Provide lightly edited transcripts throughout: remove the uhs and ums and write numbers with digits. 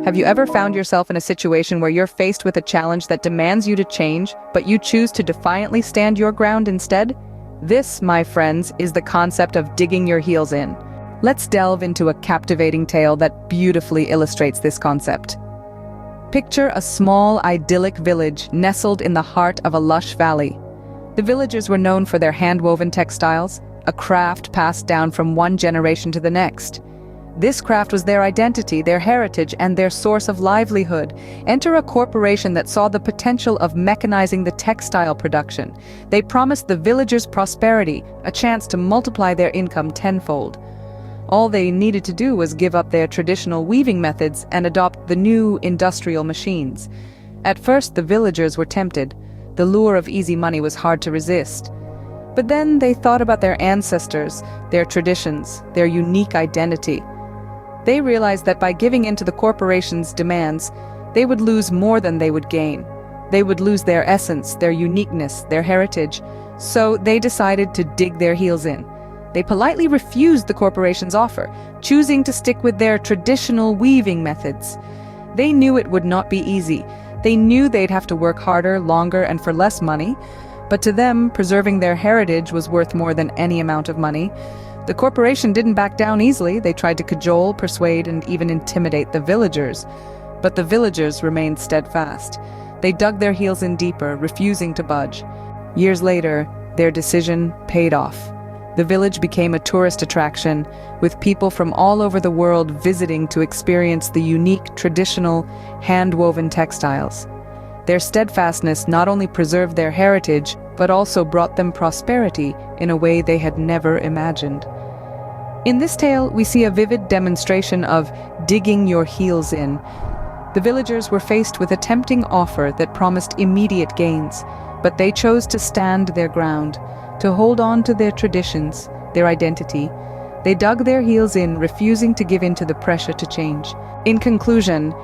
Have you ever found yourself in a situation where you're faced with a challenge that demands you to change, but you choose to defiantly stand your ground instead? This, my friends, is the concept of digging your heels in. Let's delve into a captivating tale that beautifully illustrates this concept. Picture a small, idyllic village nestled in the heart of a lush valley. The villagers were known for their hand-woven textiles, a craft passed down from one generation to the next. This craft was their identity, their heritage, and their source of livelihood. Enter a corporation that saw the potential of mechanizing the textile production. They promised the villagers prosperity, a chance to multiply their income tenfold. All they needed to do was give up their traditional weaving methods and adopt the new industrial machines. At first, the villagers were tempted. The lure of easy money was hard to resist. But then they thought about their ancestors, their traditions, their unique identity. They realized that by giving in to the corporation's demands, they would lose more than they would gain. They would lose their essence, their uniqueness, their heritage. So they decided to dig their heels in. They politely refused the corporation's offer, choosing to stick with their traditional weaving methods. They knew it would not be easy. They knew they'd have to work harder, longer, and for less money. But to them, preserving their heritage was worth more than any amount of money. The corporation didn't back down easily. They tried to cajole, persuade, and even intimidate the villagers. But the villagers remained steadfast. They dug their heels in deeper, refusing to budge. Years later, their decision paid off. The village became a tourist attraction, with people from all over the world visiting to experience the unique, traditional, hand-woven textiles. Their steadfastness not only preserved their heritage, but also brought them prosperity in a way they had never imagined. In this tale, we see a vivid demonstration of digging your heels in. The villagers were faced with a tempting offer that promised immediate gains, but they chose to stand their ground, to hold on to their traditions, their identity. They dug their heels in, refusing to give in to the pressure to change. In conclusion,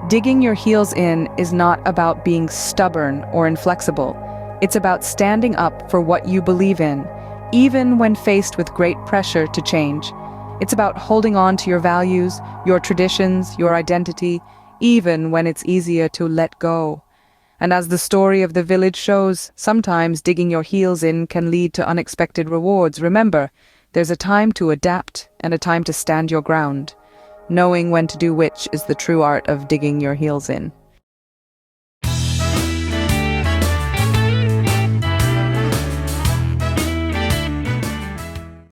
digging your heels in is not about being stubborn or inflexible. It's about standing up for what you believe in, even when faced with great pressure to change. It's about holding on to your values, your traditions, your identity, even when it's easier to let go. And as the story of the village shows, sometimes digging your heels in can lead to unexpected rewards. Remember, there's a time to adapt and a time to stand your ground. Knowing when to do which is the true art of digging your heels in.